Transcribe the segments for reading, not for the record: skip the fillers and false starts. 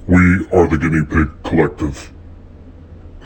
We are the Guinea Pig Collective.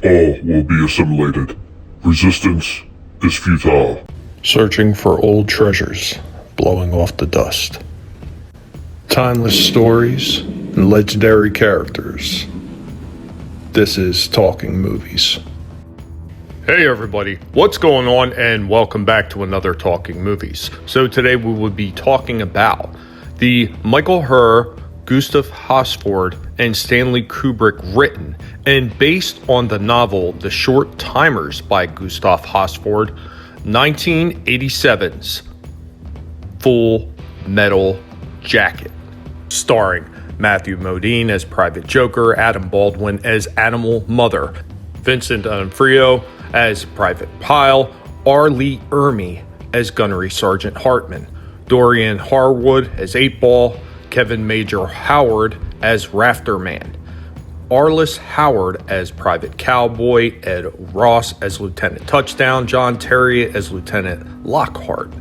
All will be assimilated. Resistance is futile. Searching for old treasures, blowing off the dust. Timeless stories and legendary characters. This is Talking Movies. Hey everybody, what's going on, and welcome back to another Talking Movies. So today we will be talking about the Michael Herr, Gustav Hasford, and Stanley Kubrick written and based on the novel The Short Timers by Gustav Hasford, 1987's Full Metal Jacket, starring Matthew Modine as Private Joker, Adam Baldwin as Animal Mother, Vincent D'Onofrio as Private Pyle, R. Lee Ermey as Gunnery Sergeant Hartman, Dorian Harwood as 8-Ball, Kevin Major Howard as Rafterman, Arliss Howard as Private Cowboy, Ed Ross as Lieutenant Touchdown, John Terry as Lieutenant Lockhart,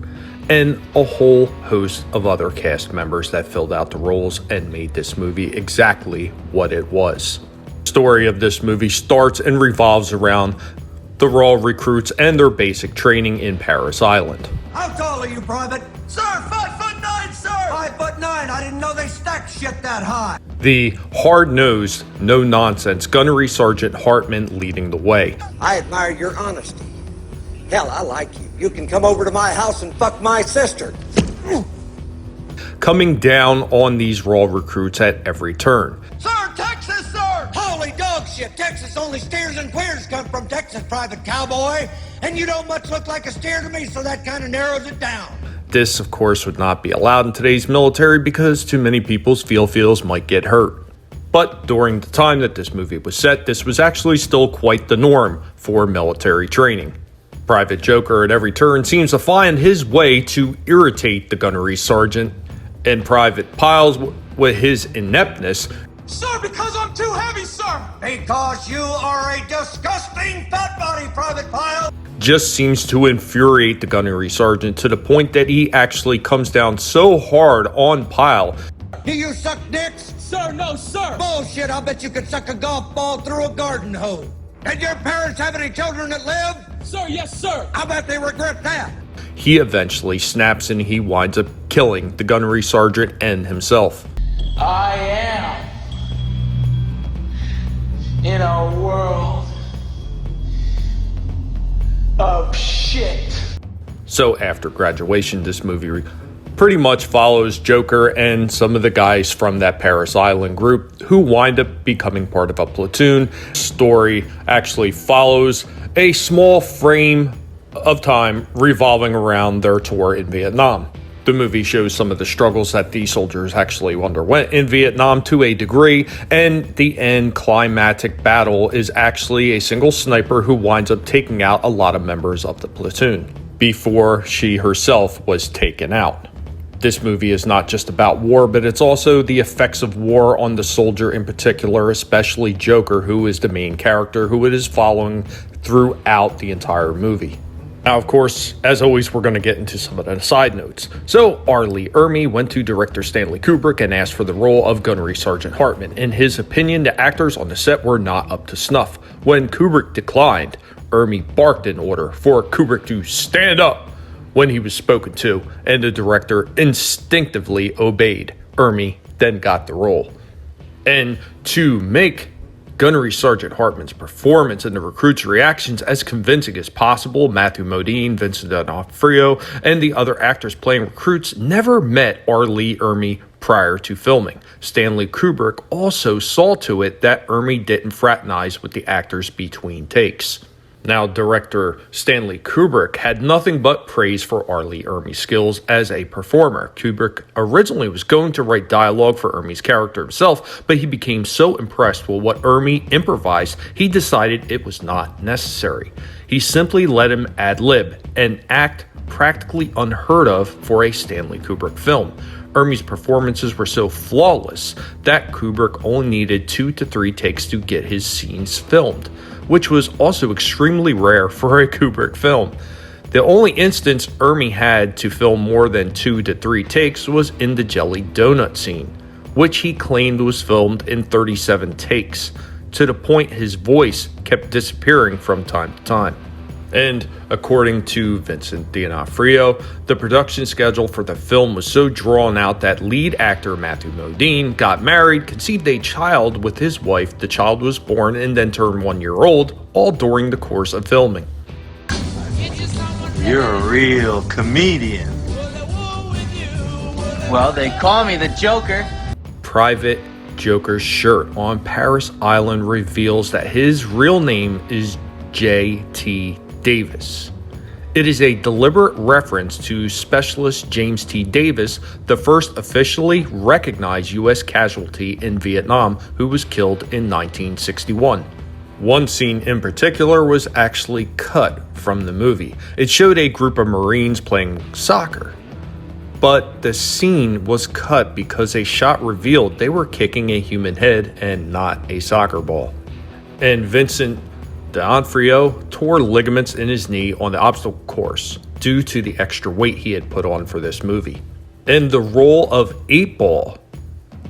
and a whole host of other cast members that filled out the roles and made this movie exactly what it was. The story of this movie starts and revolves around the raw recruits and their basic training in Paris Island. How tall are you, Private? Sir, 5'9", sir! 5'9", I didn't know they stacked shit that high. The hard-nosed, no-nonsense Gunnery Sergeant Hartman leading the way. I admire your honesty. Hell, I like you. You can come over to my house and fuck my sister. Coming down on these raw recruits at every turn. Sir, Texas, sir! Holy dog shit, Texas, only steers and queers come from Texas, Private Cowboy. And you don't much look like a steer to me, so that kind of narrows it down. This, of course, would not be allowed in today's military because too many people's feels might get hurt. But during the time that this movie was set, this was actually still quite the norm for military training. Private Joker at every turn seems to find his way to irritate the gunnery sergeant, and Private Pyle's with his ineptness. Sir, because I'm too heavy, sir! Because you are a disgusting fat body, Private Pyle! Just seems to infuriate the gunnery sergeant to the point that he actually comes down so hard on Pyle. Do you suck dicks? Sir, no, sir! Bullshit, I'll bet you could suck a golf ball through a garden hose. Did your parents have any children that live? Sir, yes, sir! I bet they regret that. He eventually snaps and he winds up killing the gunnery sergeant and himself. I am in a world of shit. So after graduation, this movie pretty much follows Joker and some of the guys from that Paris Island group who wind up becoming part of a platoon. Story actually follows a small frame of time revolving around their tour in Vietnam. The movie shows some of the struggles that these soldiers actually underwent in Vietnam to a degree, and the end climactic battle is actually a single sniper who winds up taking out a lot of members of the platoon before she herself was taken out. This movie is not just about war, but it's also the effects of war on the soldier in particular, especially Joker, who is the main character who it is following throughout the entire movie. Now, of course, as always, we're going to get into some of the side notes. So, R. Lee Ermey went to director Stanley Kubrick and asked for the role of Gunnery Sergeant Hartman. In his opinion, the actors on the set were not up to snuff. When Kubrick declined, Ermey barked an order for Kubrick to stand up when he was spoken to, and the director instinctively obeyed. Ermey then got the role. And to make Gunnery Sergeant Hartman's performance and the recruits' reactions as convincing as possible, Matthew Modine, Vincent D'Onofrio, and the other actors playing recruits never met R. Lee Ermey prior to filming. Stanley Kubrick also saw to it that Ermey didn't fraternize with the actors between takes. Now, director Stanley Kubrick had nothing but praise for R. Lee Ermey's skills as a performer. Kubrick originally was going to write dialogue for Ermey's character himself, but he became so impressed with what Ermey improvised, he decided it was not necessary. He simply let him ad-lib, an act practically unheard of for a Stanley Kubrick film. Ermey's performances were so flawless that Kubrick only needed 2 to 3 takes to get his scenes filmed, which was also extremely rare for a Kubrick film. The only instance Ermey had to film more than 2 to 3 takes was in the jelly donut scene, which he claimed was filmed in 37 takes, to the point his voice kept disappearing from time to time. And according to Vincent D'Onofrio, the production schedule for the film was so drawn out that lead actor Matthew Modine got married, conceived a child with his wife, the child was born and then turned 1 year old, all during the course of filming. You're a real comedian. Well, they call me the Joker. Private Joker's shirt on Paris Island reveals that his real name is J.T. Davis. It is a deliberate reference to Specialist James T. Davis, the first officially recognized U.S. casualty in Vietnam who was killed in 1961. One scene in particular was actually cut from the movie. It showed a group of Marines playing soccer, but the scene was cut because a shot revealed they were kicking a human head and not a soccer ball. And Vincent D'Onofrio tore ligaments in his knee on the obstacle course due to the extra weight he had put on for this movie. And the role of 8 Ball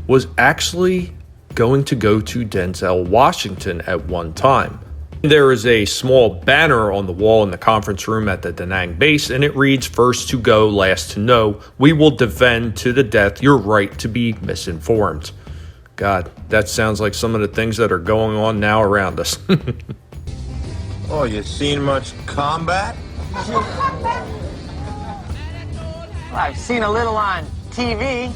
was actually going to go to Denzel Washington at one time. There is a small banner on the wall in the conference room at the Da Nang base, and it reads, "First to go, last to know. We will defend to the death your right to be misinformed." God, that sounds like some of the things that are going on now around us. Oh, you seen much combat? I've seen a little on TV.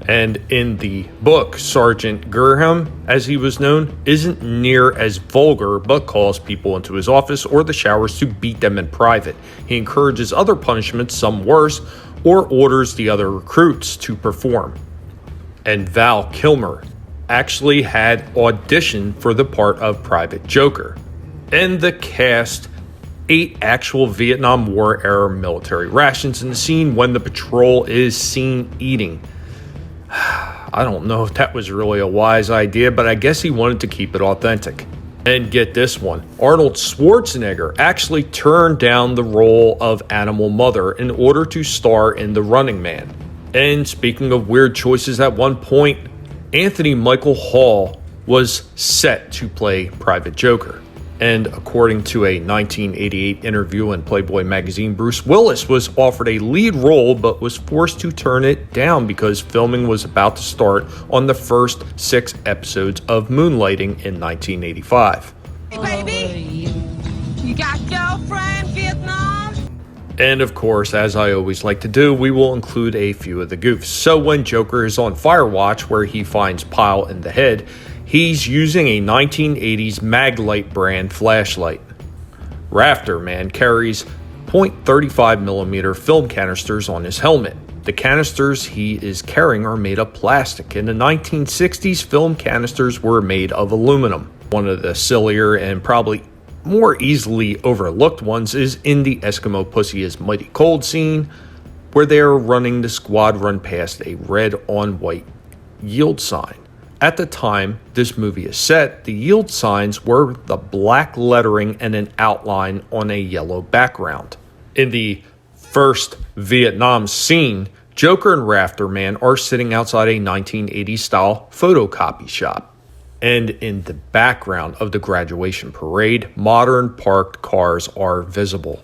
And in the book, Sergeant Gurham, as he was known, isn't near as vulgar, but calls people into his office or the showers to beat them in private. He encourages other punishments, some worse, or orders the other recruits to perform. And Val Kilmer actually had auditioned for the part of Private Joker. And the cast ate actual Vietnam War era military rations in the scene when the patrol is seen eating. I don't know if that was really a wise idea, but I guess he wanted to keep it authentic. And get this one, Arnold Schwarzenegger actually turned down the role of Animal Mother in order to star in The Running Man. And speaking of weird choices, at one point, Anthony Michael Hall was set to play Private Joker. And according to a 1988 interview in Playboy magazine, Bruce Willis was offered a lead role but was forced to turn it down because filming was about to start on the first 6 episodes of Moonlighting in 1985. Hey, baby, you got girlfriend, Vietnam? And of course, as I always like to do, we will include a few of the goofs. So when Joker is on Firewatch, where he finds Pyle in the head, he's using a 1980s Maglite brand flashlight. Rafter Man carries .35mm film canisters on his helmet. The canisters he is carrying are made of plastic. In the 1960s, film canisters were made of aluminum. One of the sillier and probably more easily overlooked ones is in the Eskimo Pussy is Mighty Cold scene, where they are running the squad run past a red on white yield sign. At the time this movie is set, the yield signs were the black lettering and an outline on a yellow background. In the first Vietnam scene, Joker and Rafter Man are sitting outside a 1980s style photocopy shop. And in the background of the graduation parade, modern parked cars are visible.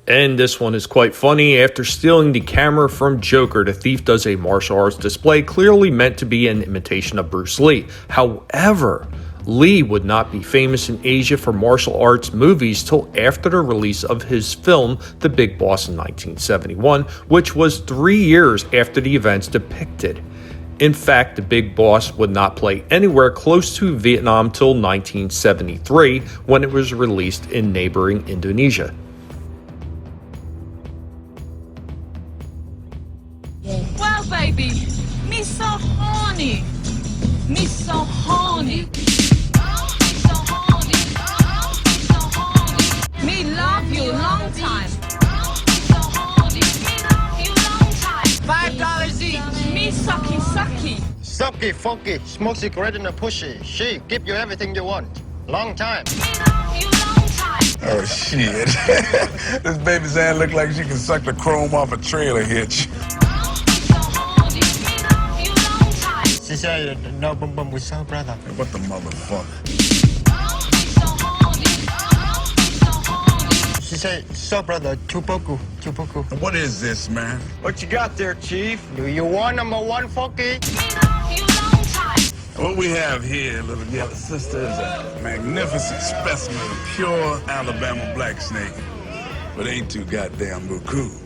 And this one is quite funny. After stealing the camera from Joker, the thief does a martial arts display clearly meant to be an imitation of Bruce Lee. However, Lee would not be famous in Asia for martial arts movies till after the release of his film The Big Boss in 1971, which was 3 years after the events depicted. In fact, The Big Boss would not play anywhere close to Vietnam till 1973, when it was released in neighboring Indonesia. Well, baby, me so horny. Me so horny. Me so horny. Me so horny. Me love you long time. Me so horny. Me love you long time. $5 each. Me sucky sucky. Sucky, funky, smoke cigarette in a pushy. She give you everything you want. Long time. Me love you long time. Oh, shit. This baby's hand look like she can suck the chrome off a trailer hitch. She said, no boom boom with soul brother. What the motherfucker? She said, soul brother, chupoku, chupoku. What is this, man? What you got there, Chief? Do you want number one, Funky? What we have here, little yellow sister, is a magnificent specimen of pure Alabama black snake, but ain't too goddamn buku.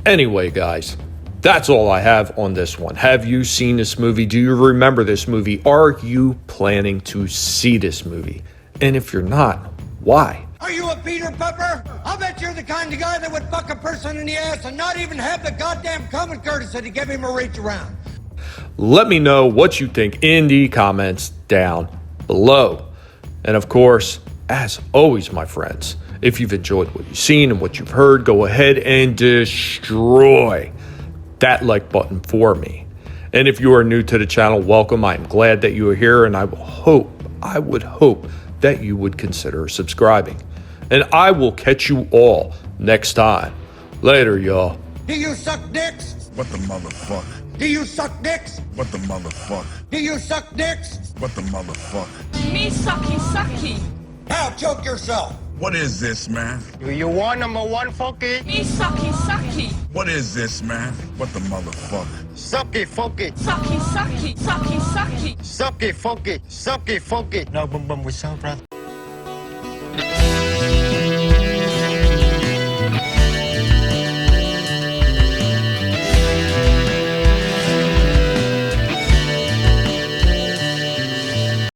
Anyway, guys, that's all I have on this one. Have you seen this movie? Do you remember this movie? Are you planning to see this movie? And if you're not, why? Are you a Peter Pepper? I'll bet you're the kind of guy that would fuck a person in the ass and not even have the goddamn common courtesy to give him a reach around. Let me know what you think in the comments down below. And of course, as always, my friends, if you've enjoyed what you've seen and what you've heard, go ahead and destroy that like button for me. And if you are new to the channel, welcome. I'm glad that you are here, and I would hope that you would consider subscribing. And I will catch you all next time. Later, y'all. Do you suck dicks? What the motherfucker? Do you suck dicks? What the motherfucker? Do you suck dicks? What the motherfucker? Me sucky sucky. Now choke yourself. What is this, man? Do you want number one, Funky? Me sucky sucky. What is this, man? What the motherfucker? Sucky, Funky. Sucky sucky. Sucky sucky. Sucky, Funky. Sucky, Funky. No boom boom with soul brother.